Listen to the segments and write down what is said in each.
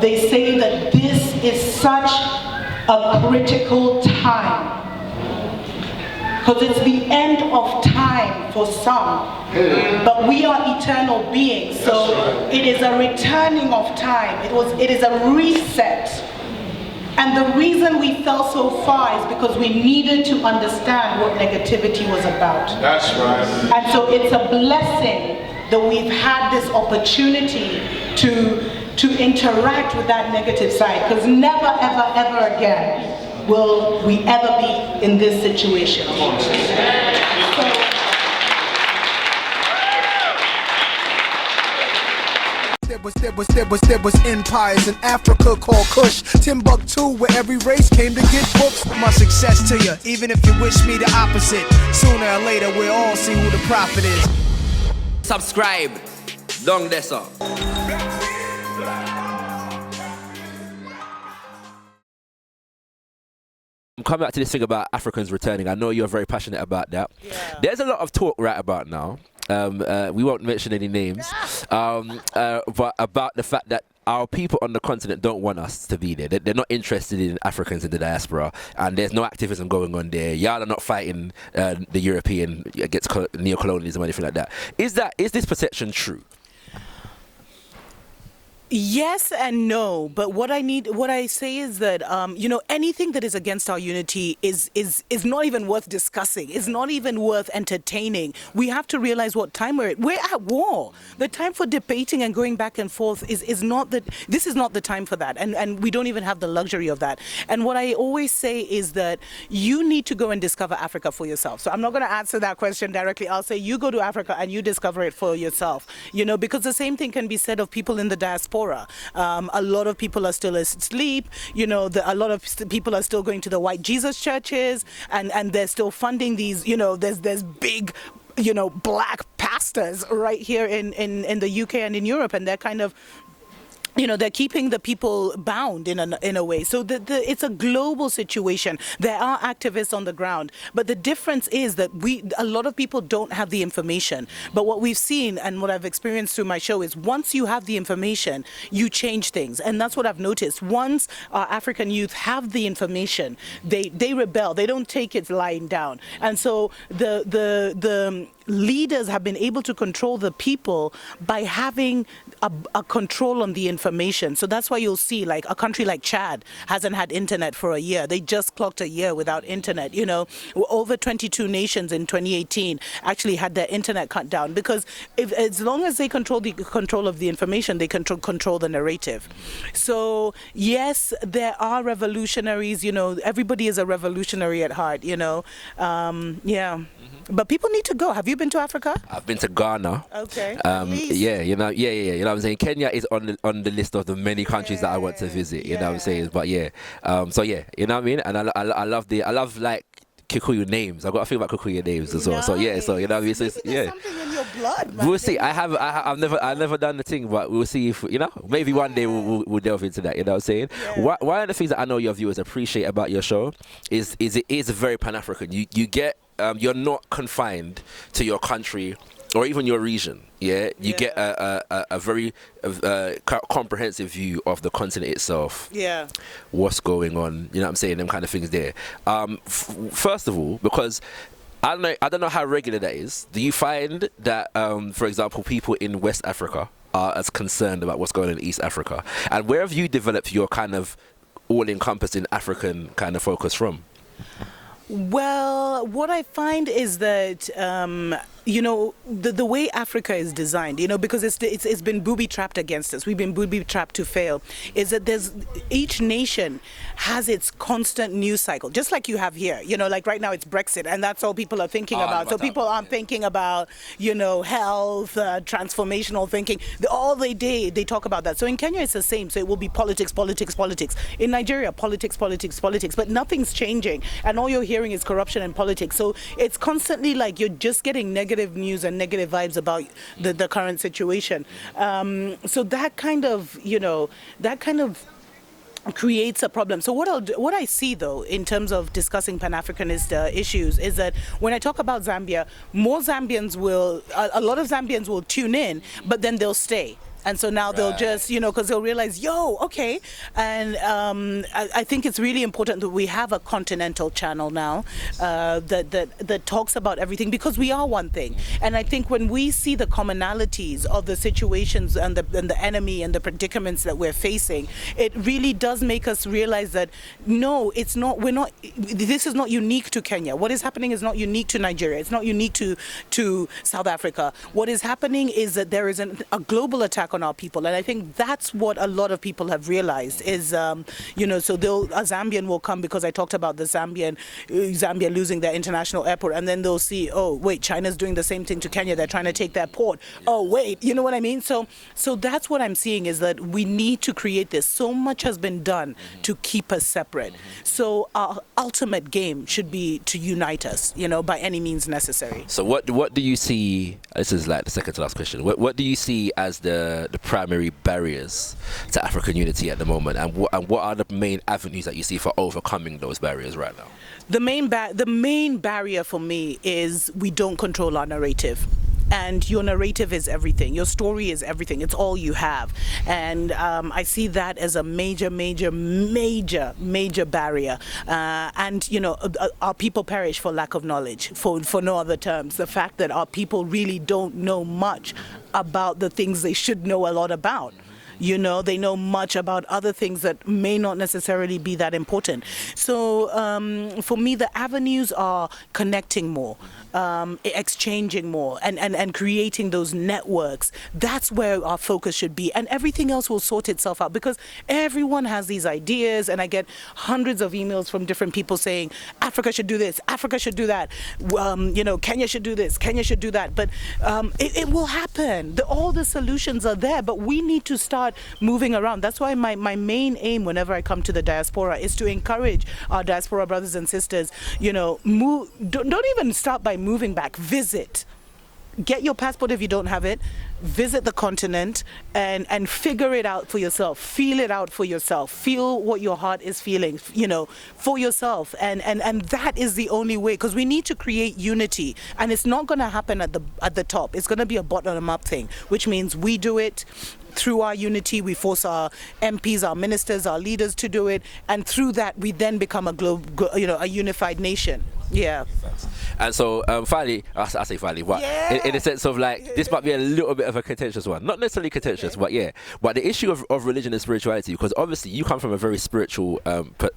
they say that this is such a critical time. Because it's the end of time for some. But we are eternal beings, so it is a returning of time. It is a reset. And the reason we fell so far is because we needed to understand what negativity was about. That's right. And so it's a blessing that we've had this opportunity to interact with that negative side, because never, ever, ever again will we ever be in this situation. There was empires in Africa called Kush, Timbuktu, where every race came to get books. My success to you, even if you wish me the opposite. Sooner or later, we'll all see who the prophet is. Subscribe. Don't this up. I'm coming back to this thing about Africans returning. I know you're very passionate about that. Yeah. There's a lot of talk right about now. We won't mention any names, but about the fact that our people on the continent don't want us to be there. They're not interested in Africans in the diaspora, and there's no activism going on there. Y'all are not fighting the European against neo-colonialism or anything like that. Is this perception true? Yes and no, but what I say is that anything that is against our unity is not even worth discussing. It's not even worth entertaining. We have to realize what time we're at war. The time for debating and going back and forth is not that. This is not the time for that, and we don't even have the luxury of that. And what I always say is that you need to go and discover Africa for yourself. So I'm not going to answer that question directly. I'll say you go to Africa and you discover it for yourself. Because the same thing can be said of people in the diaspora. A lot of people are still asleep. A lot of people are still going to the white Jesus churches, and they're still funding these. There's big, black pastors right here in the UK and in Europe, and they're kind of. They're keeping the people bound in a way. So it's a global situation. There are activists on the ground, but the difference is that a lot of people don't have the information. But what we've seen and what I've experienced through my show is once you have the information, you change things, and that's what I've noticed. Once our African youth have the information, they rebel. They don't take it lying down, and so the leaders have been able to control the people by having a control on the information. So that's why you'll see like a country like Chad hasn't had internet for a year. They just clocked a year without internet. Over 22 nations in 2018 actually had their internet cut down, because as long as they control of the information, they control the narrative. So yes, there are revolutionaries. Everybody is a revolutionary at heart. But people need to go. Have you been to Africa? I've been to Ghana. Okay. You know what I'm saying? Kenya is on the list of the many countries that I want to visit. You know what I'm saying? But you know what I mean? And I love like Kikuyu names. I've got to think about Kikuyu names as well. So you know what I mean? So something in your blood, man. We'll see. I've never done the thing, but we'll see if maybe one day we'll delve into that. You know what I'm saying? Yeah. One of the things that I know your viewers appreciate about your show is it is very Pan-African. You get you're not confined to your country or even your region. You get a very comprehensive view of the continent itself. What's going on, you know what I'm saying, them kind of things there. First of all, because I don't know how regular that is. Do you find that for example, people in West Africa are as concerned about what's going on in East Africa? And where have you developed your kind of all-encompassing African kind of focus from? Well, what I find is that the way Africa is designed, because it's been booby-trapped against us. We've been booby-trapped to fail. Is that each nation has its constant news cycle, just like you have here. Like right now it's Brexit, and that's all people are thinking about. So people aren't thinking about health, transformational thinking. All day they talk about that. So in Kenya it's the same. So it will be politics. In Nigeria, politics. But nothing's changing, and all you're hearing is corruption and politics. So it's constantly like you're just getting negative news and negative vibes about the current situation. So that kind of creates a problem. So what I see though in terms of discussing Pan-Africanist issues is that when I talk about Zambia, a lot of Zambians will tune in, but then they'll stay. And so now they'll just, because they'll realize, okay. And I think it's really important that we have a continental channel now that talks about everything, because we are one thing. And I think when we see the commonalities of the situations and the enemy and the predicaments that we're facing, it really does make us realize that, no, it's not, this is not unique to Kenya. What is happening is not unique to Nigeria. It's not unique to South Africa. What is happening is that there is a global attack on our people, and I think that's what a lot of people have realized is, so a Zambian will come, because I talked about the Zambia losing their international airport, and then they'll see, oh wait, China's doing the same thing to Kenya. They're trying to take their port. Oh wait, you know what I mean? So that's what I'm seeing, is that we need to create this. So much has been done to keep us separate. So our ultimate game should be to unite us, by any means necessary. So what do you see? This is like the second to last question. What do you see as the primary barriers to African unity at the moment, and what are the main avenues that you see for overcoming those barriers right now? The main barrier for me is we don't control our narrative. And your narrative is everything. Your story is everything. It's all you have. And I see that as a major barrier. Our people perish for lack of knowledge, for no other terms. The fact that our people really don't know much about the things they should know a lot about. They know much about other things that may not necessarily be that important. So for me, the avenues are connecting more, exchanging more, and creating those networks. That's where our focus should be. And everything else will sort itself out, because everyone has these ideas, and I get hundreds of emails from different people saying, Africa should do this, Africa should do that, Kenya should do this, Kenya should do that. But it will happen. All the solutions are there, but we need to start moving around. That's why my main aim whenever I come to the diaspora is to encourage our diaspora brothers and sisters, move. Don't even start by moving back. Visit. Get your passport if you don't have it. Visit the continent and figure it out for yourself. Feel it out for yourself. Feel what your heart is feeling, for yourself. And that is the only way, because we need to create unity. And it's not going to happen at the top. It's going to be a bottom-up thing, which means we do it. Through our unity, we force our MPs, our ministers, our leaders to do it, and through that, we then become a unified nation. Yeah. And so finally, I say finally, but in the sense of like, this might be a little bit of a contentious one, not necessarily contentious, but the issue of religion and spirituality, because obviously you come from a very spiritual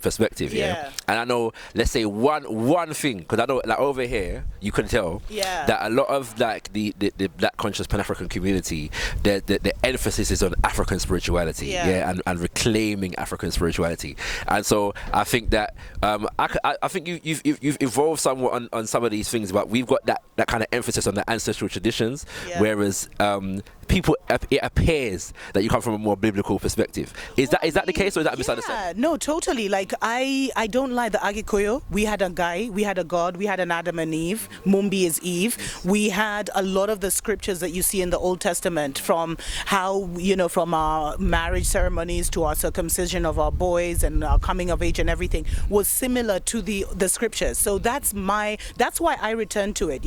perspective, and I know, let's say one thing, because I know like over here you can tell that a lot of like the Black conscious Pan-African community, the emphasis is on African spirituality, and reclaiming African spirituality. And so I think that I think you've evolved somewhat on some of these things, but we've got that kind of emphasis on the ancestral traditions, whereas people, it appears that you come from a more biblical perspective. Is that the case, or is that a misunderstanding? No, totally. Like I don't like the Agikoyo. We had a guy, we had a God, we had an Adam and Eve. Mumbi is Eve. We had a lot of the scriptures that you see in the Old Testament, from how, from our marriage ceremonies to our circumcision of our boys and our coming of age and everything, was similar to the scriptures. So that's why I return to it.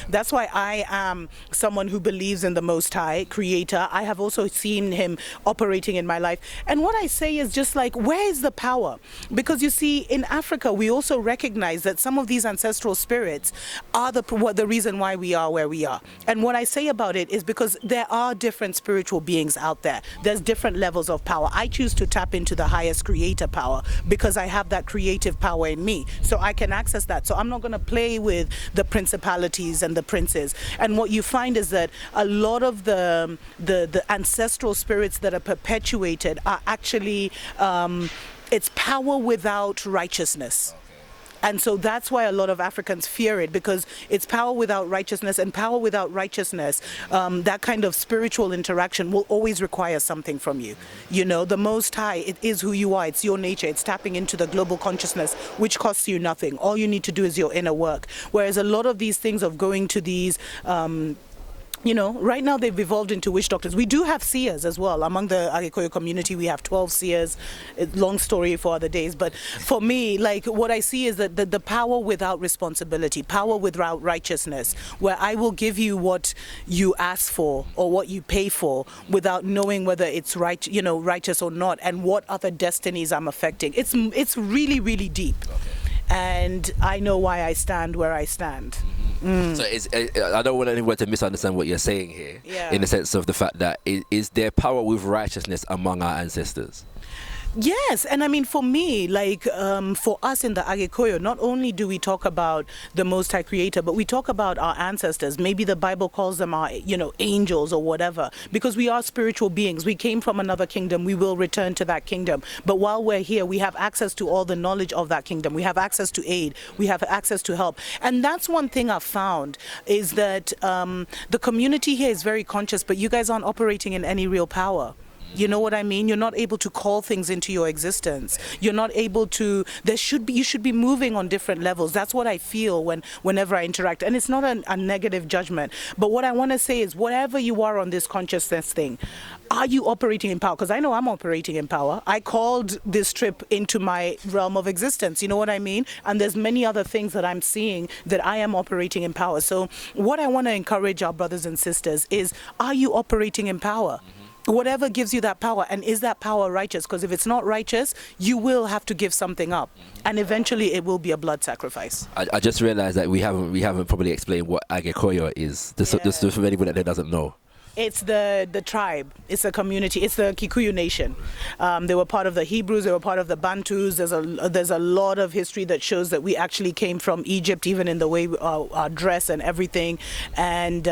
That's why I am someone who believes in the Most High Creator. I have also seen Him operating in my life. And what I say is just like, where is the power? Because you see, in Africa, we also recognize that some of these ancestral spirits are the reason why we are where we are. And what I say about it is because there are different spiritual beings out there. There's different levels of power. I choose to tap into the highest creator power because I have that creative power in me. So I can access that. So I'm not going to play with the principalities and the princes. And what you find is that a lot of the ancestral spirits that are perpetuated are actually it's power without righteousness. And so that's why a lot of Africans fear it, because it's power without righteousness, and power without righteousness, that kind of spiritual interaction will always require something from you. The Most High, it is who you are, it's your nature, it's tapping into the global consciousness, which costs you nothing. All you need to do is your inner work. Whereas a lot of these things of going to these You know, right now they've evolved into witch doctors. We do have seers as well. Among the Agikoyo community, we have 12 seers. Long story for other days. But for me, like, what I see is that the power without responsibility, power without righteousness, where I will give you what you ask for or what you pay for without knowing whether it's right, you know, righteous or not, and what other destinies I'm affecting. It's really, really deep. And I know why I stand where I stand. So I don't want anyone to misunderstand what you're saying here, in the sense of the fact that is there power with righteousness among our ancestors? Yes, and I mean, for me, like, for us in the Agikoyo, not only do we talk about the Most High Creator, but we talk about our ancestors. Maybe the Bible calls them our, you know, angels or whatever, because we are spiritual beings. We came from another kingdom. We will return to that kingdom. But while we're here, we have access to all the knowledge of that kingdom. We have access to aid. We have access to help. And that's one thing I've found, is that the community here is very conscious, but you guys aren't operating in any real power. You know what I mean? You're not able to call things into your existence. You're not able to, you should be moving on different levels. That's what I feel whenever I interact. And it's not a negative judgment. But what I want to say is, whatever you are on this consciousness thing, are you operating in power? Because I know I'm operating in power. I called this trip into my realm of existence. You know what I mean? And there's many other things that I'm seeing that I am operating in power. So what I want to encourage our brothers and sisters is, are you operating in power? Whatever gives you that power, and is that power righteous? Because if it's not righteous, you will have to give something up, and eventually it will be a blood sacrifice. I just realized that we haven't probably explained what Agikoyo is. This for anyone that doesn't know. It's the tribe, it's a community, it's the Kikuyu nation. They were part of the Hebrews, they were part of the Bantus. There's a lot of history that shows that we actually came from Egypt, even in the way our dress and everything. And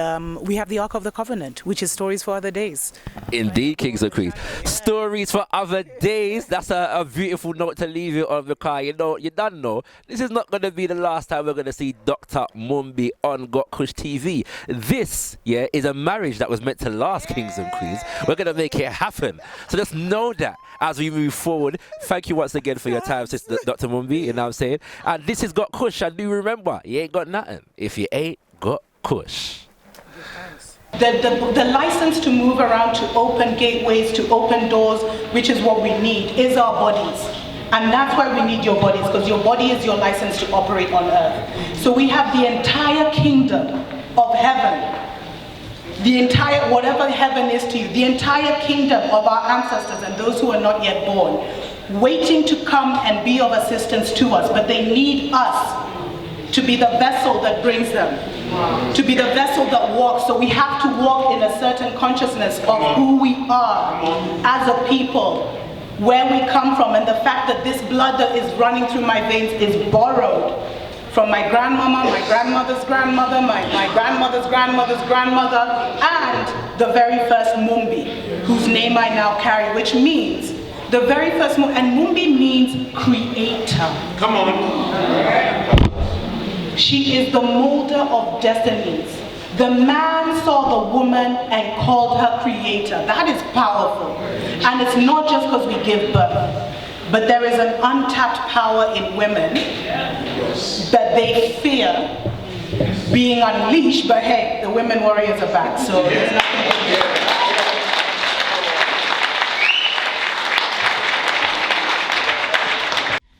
we have the Ark of the Covenant, which is stories for other days. Indeed, Kings and Queens. Stories for other days. That's a beautiful note to leave it on, because you don't know, this is not going to be the last time we're going to see Dr. Mumbi on gotKushTV. This, is a marriage that was meant to last, Kings and Queens. We're going to make it happen. So just know that as we move forward. Thank you once again for your time, Sister Dr. Mumbi, you know what I'm saying? And this is gotKush, and do remember, you ain't got nothing if you ain't got Kush. The license to move around, to open gateways, to open doors, which is what we need, is our bodies. And that's why we need your bodies, because your body is your license to operate on earth. So we have the entire kingdom of heaven, the entire, whatever heaven is to you, the entire kingdom of our ancestors and those who are not yet born, waiting to come and be of assistance to us. But they need us to be the vessel that brings them, to be the vessel that walks. So we have to walk in a certain consciousness of who we are as a people, where we come from, and the fact that this blood that is running through my veins is borrowed from my grandmama, my grandmother's grandmother, my grandmother's grandmother's grandmother, and the very first Mumbi, whose name I now carry, which means the very first Mumbi, and Mumbi means creator. Come on. She is the molder of destinies. The man saw the woman and called her creator. That is powerful. And it's not just because we give birth, but there is an untapped power in women that they fear being unleashed, but hey, the women warriors are back, so there's nothing to do.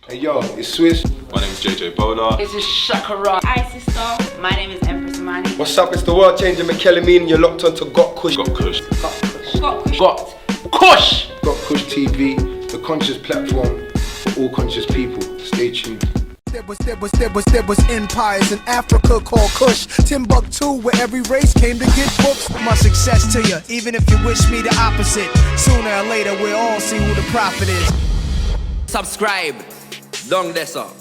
Hey yo, it's Swiss. My name is JJ Bola. This is ShakaRa. Hi sister, my name is Empress Amani. What's up, it's the world changer McKellamine. You're locked onto gotKush. gotKush. gotKush. gotKushTV, the conscious platform for all conscious people. Stay tuned. There was empires in Africa called Kush, Timbuktu, where every race came to get books. My success to you, even if you wish me the opposite. Sooner or later, we'll all see who the prophet is. Subscribe. Long this up.